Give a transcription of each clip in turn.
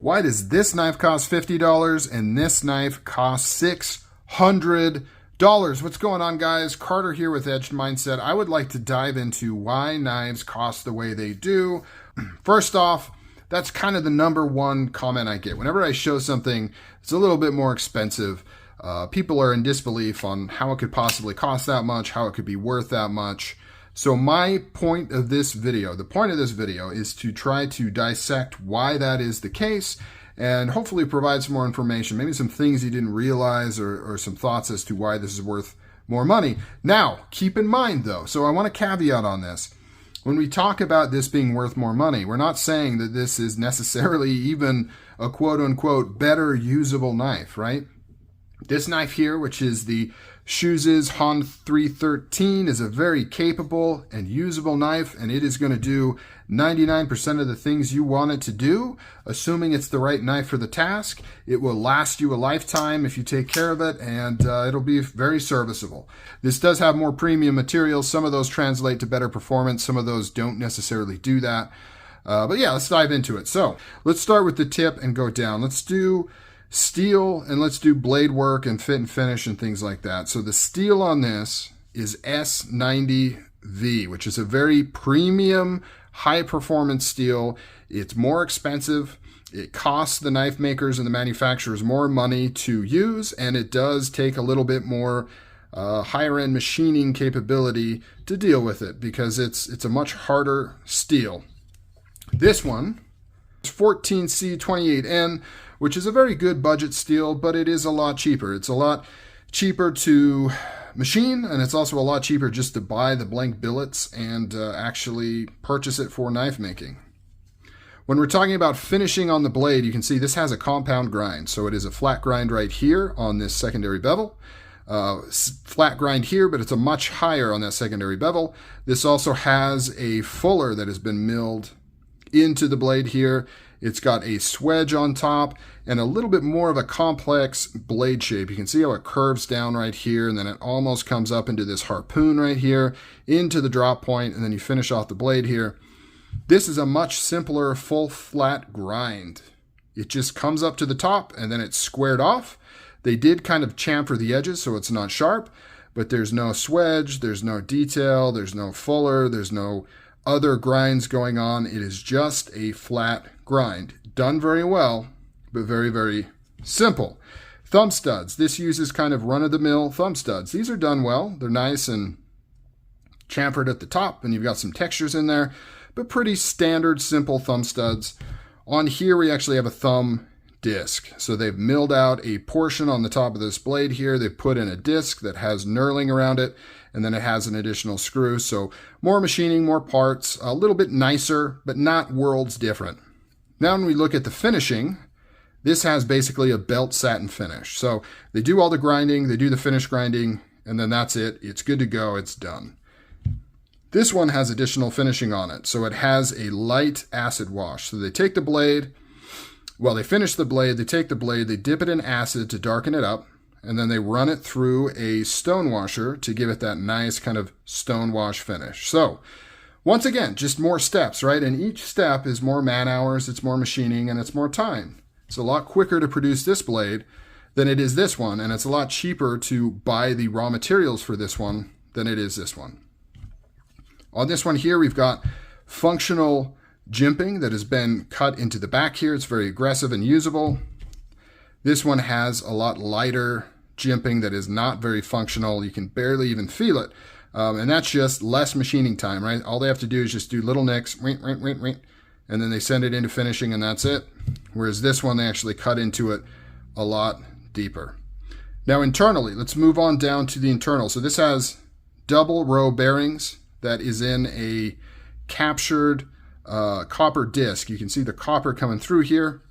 Why does this knife cost $50 and this knife cost $600? What's going on, guys? Carter here with Edged Mindset. I would like to dive into why knives cost the way they do. First off, that's kind of the number one comment I get. Whenever I show something that's a little bit more expensive, people are in disbelief on how it could possibly cost that much, how it could be worth that much. So my point of this video, the point of this video is to try to dissect why that is the case and hopefully provide some more information, maybe some things you didn't realize or some thoughts as to why this is worth more money. Now, keep in mind though, so I want to caveat on this. When we talk about this being worth more money, we're not saying that this is necessarily even a quote unquote better usable knife, right? This knife here, which is the Shoes' Han 313, is a very capable and usable knife, and it is going to do 99% of the things you want it to do, assuming it's the right knife for the task. It will last you a lifetime if you take care of it, and it'll be very serviceable. This does have more premium materials. Some of those translate to better performance. Some of those don't necessarily do that. But yeah, let's dive into it. So let's start with the tip and go down. Let's do steel and let's do blade work and fit and finish and things like that. So the steel on this is S90V, which is a very premium, high performance steel. It's more expensive. It costs the knife makers and the manufacturers more money to use, and it does take a little bit more higher end machining capability to deal with it because it's a much harder steel. This one is 14C28N, which is a very good budget steel, but it is a lot cheaper. It's a lot cheaper to machine, and it's also a lot cheaper just to buy the blank billets and actually purchase it for knife making. When we're talking about finishing on the blade, you can see this has a compound grind. So it is a flat grind right here on this secondary bevel. Flat grind here, but it's a much higher on that secondary bevel. This also has a fuller that has been milled into the blade here. It's got a swedge on top and a little bit more of a complex blade shape. You can see how it curves down right here, and then it almost comes up into this harpoon right here, into the drop point, and then you finish off the blade here. This is a much simpler full flat grind. It just comes up to the top and then it's squared off. They did kind of chamfer the edges so it's not sharp, but there's no swedge, there's no detail, there's no fuller, there's no other grinds going on. It is just a flat grind. Done very well, but very, very simple. Thumb studs. This uses kind of run-of-the-mill thumb studs. These are done well. They're nice and chamfered at the top, and you've got some textures in there, but pretty standard, simple thumb studs. On here, we actually have a thumb disc. So they've milled out a portion on the top of this blade here. They've put in a disc that has knurling around it, and then it has an additional screw. So more machining, more parts, a little bit nicer, but not worlds different. Now when we look at the finishing, this has basically a belt satin finish. So they do all the grinding, they do the finish grinding, and then that's it. It's good to go, it's done. This one has additional finishing on it. So it has a light acid wash. So they take the blade, well, they finish the blade, they take the blade, they dip it in acid to darken it up, and then they run it through a stone washer to give it that nice kind of stone wash finish. So once again, just more steps, right? And each step is more man hours, it's more machining, and it's more time. It's a lot quicker to produce this blade than it is this one, and it's a lot cheaper to buy the raw materials for this one than it is this one. On this one here, we've got functional jimping that has been cut into the back here. It's very aggressive and usable. This one has a lot lighter jimping that is not very functional. You can barely even feel it. And that's just less machining time, right? All they have to do is just do little nicks, and then they send it into finishing, and that's it. Whereas this one, they actually cut into it a lot deeper. Now internally, let's move on down to the internal. So this has double row bearings that is in a captured copper disc. You can see the copper coming through here.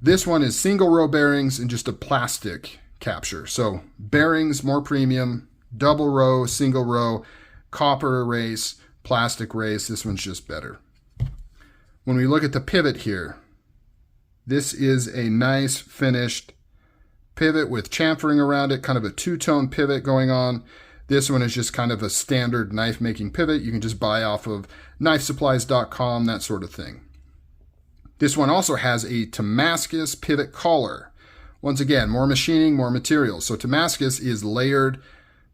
This one is single row bearings and just a plastic capture. So bearings, more premium, double row, single row, copper race, plastic race. This one's just better. When we look at the pivot here, this is a nice finished pivot with chamfering around it, kind of a two-tone pivot going on. This one is just kind of a standard knife making pivot. You can just buy off of knifesupplies.com, that sort of thing. This one also has a Damascus pivot collar. Once again, more machining, more materials. So Damascus is layered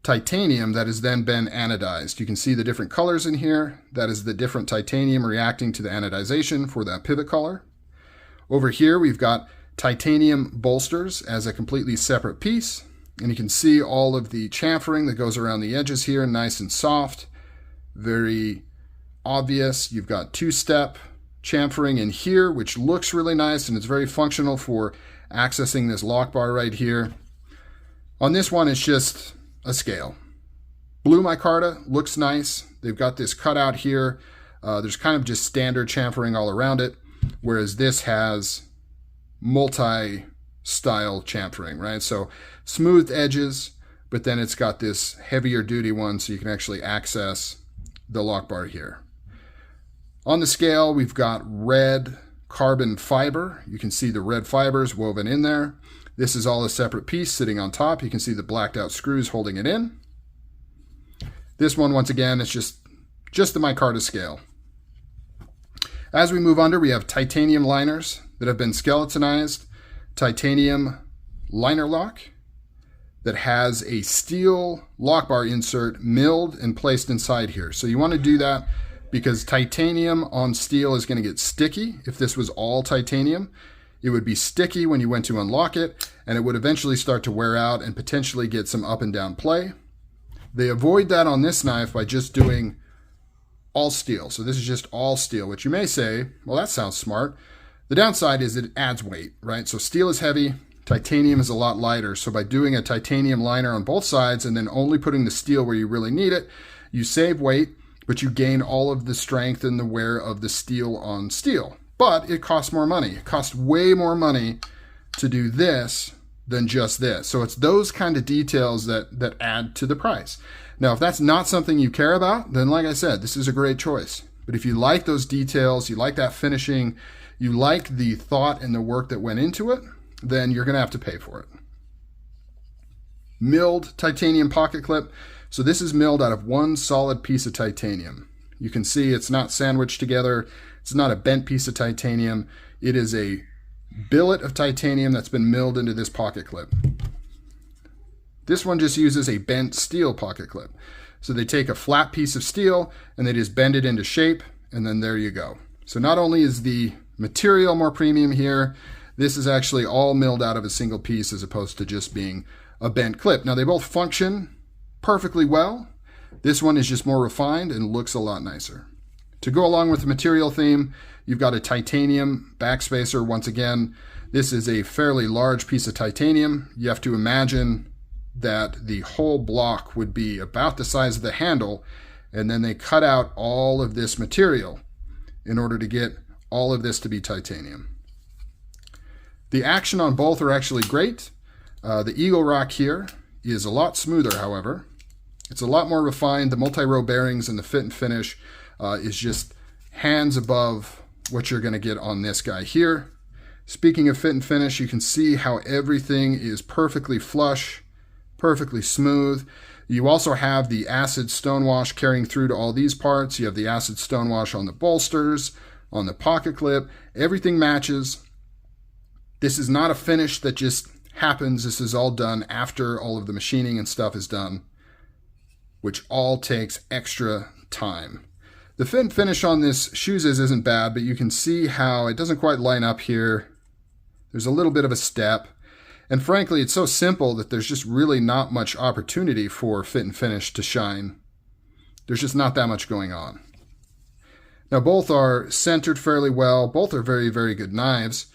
titanium that has then been anodized. You can see the different colors in here. That is the different titanium reacting to the anodization for that pivot collar. Over here, we've got titanium bolsters as a completely separate piece. And you can see all of the chamfering that goes around the edges here, nice and soft. Very obvious. You've got two-step chamfering in here, which looks really nice, and it's very functional for accessing this lock bar right here. On this one, it's just a scale. Blue micarta looks nice. They've got this cutout here. There's kind of just standard chamfering all around it, whereas this has multi-style chamfering, right? So smoothed edges, but then it's got this heavier duty one so you can actually access the lock bar here. On the scale, we've got red carbon fiber. You can see the red fibers woven in there. This is all a separate piece sitting on top. You can see the blacked out screws holding it in. This one, once again, it's just the micarta scale. As we move under, we have titanium liners that have been skeletonized, titanium liner lock that has a steel lock bar insert milled and placed inside here. So you want to do that because titanium on steel is going to get sticky. If this was all titanium, it would be sticky when you went to unlock it, and it would eventually start to wear out and potentially get some up and down play. They avoid that on this knife by just doing all steel. So this is just all steel, which you may say, well, that sounds smart. The downside is it adds weight, right? So steel is heavy, titanium is a lot lighter. So by doing a titanium liner on both sides and then only putting the steel where you really need it, you save weight, but you gain all of the strength and the wear of the steel on steel. But it costs more money. It costs way more money to do this than just this. So it's those kind of details that add to the price. Now, if that's not something you care about, then like I said, this is a great choice. But if you like those details, you like that finishing, you like the thought and the work that went into it, then you're going to have to pay for it. Milled titanium pocket clip. So this is milled out of one solid piece of titanium. You can see it's not sandwiched together. It's not a bent piece of titanium. It is a billet of titanium that's been milled into this pocket clip. This one just uses a bent steel pocket clip. So they take a flat piece of steel and they just bend it into shape, and then there you go. So not only is the material more premium here, this is actually all milled out of a single piece as opposed to just being a bent clip. Now they both function perfectly well. This one is just more refined and looks a lot nicer. To go along with the material theme, you've got a titanium backspacer. Once again, this is a fairly large piece of titanium. You have to imagine that the whole block would be about the size of the handle, and then they cut out all of this material in order to get all of this to be titanium. The action on both are actually great. The Eagle Rock here is a lot smoother, however. It's a lot more refined. The multi-row bearings and the fit and finish is just hands above what you're going to get on this guy here. Speaking of fit and finish, you can see how everything is perfectly flush, perfectly smooth. You also have the acid stonewash carrying through to all these parts. You have the acid stonewash on the bolsters, on the pocket clip. Everything matches. This is not a finish that just happens. This is all done after all of the machining and stuff is done, which all takes extra time. The fit and finish on this shoes isn't bad, but you can see how it doesn't quite line up here. There's a little bit of a step. And frankly, it's so simple that there's just really not much opportunity for fit and finish to shine. There's just not that much going on. Now, both are centered fairly well. Both are very, very good knives.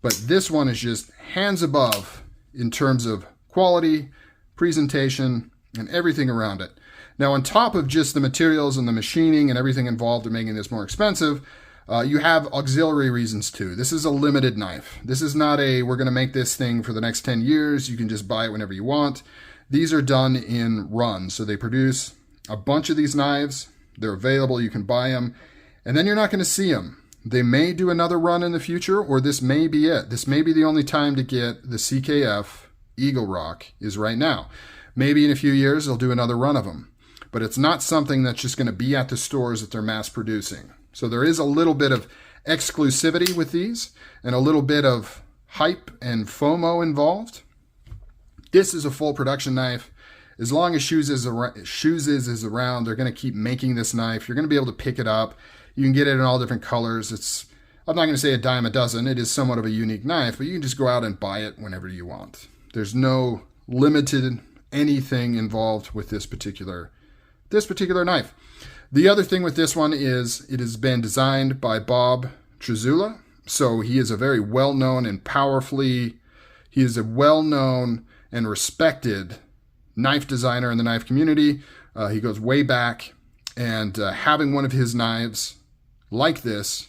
But this one is just hands above in terms of quality, presentation, and everything around it. Now, on top of just the materials and the machining and everything involved in making this more expensive, you have auxiliary reasons too. This is a limited knife. This is not a, we're going to make this thing for the next 10 years. You can just buy it whenever you want. These are done in runs. So they produce a bunch of these knives. They're available. You can buy them. And then you're not going to see them. They may do another run in the future, or this may be it. This may be the only time to get the CKF Eagle Rock is right now. Maybe in a few years they'll do another run of them. But it's not something that's just going to be at the stores that they're mass producing. So there is a little bit of exclusivity with these and a little bit of hype and FOMO involved. This is a full production knife. As long as Shoes is around, they're going to keep making this knife. You're going to be able to pick it up. You can get it in all different colors. I'm not going to say a dime a dozen. It is somewhat of a unique knife, but you can just go out and buy it whenever you want. There's no limited anything involved with this particular knife. The other thing with this one is it has been designed by Bob Trzula. So he is a very well-known and he is a well-known and respected knife designer in the knife community. He goes way back, and having one of his knives like this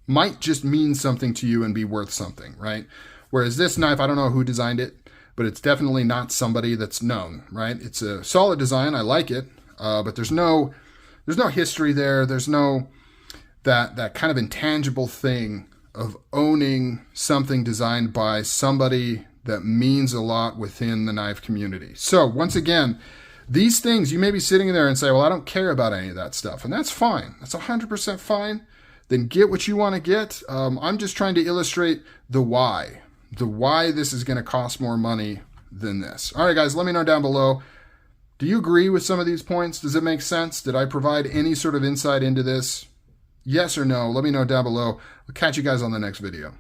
might just mean something to you and be worth something, right? Whereas this knife, I don't know who designed it, but it's definitely not somebody that's known, right? It's a solid design. I like it, but there's no history there. There's no that kind of intangible thing of owning something designed by somebody that means a lot within the knife community. So once again, these things, you may be sitting there and say, well, I don't care about any of that stuff. And that's fine. That's 100% fine. Then get what you want to get. I'm just trying to illustrate the why this is going to cost more money than this. All right, guys, let me know down below. Do you agree with some of these points? Does it make sense? Did I provide any sort of insight into this? Yes or no? Let me know down below. I'll catch you guys on the next video.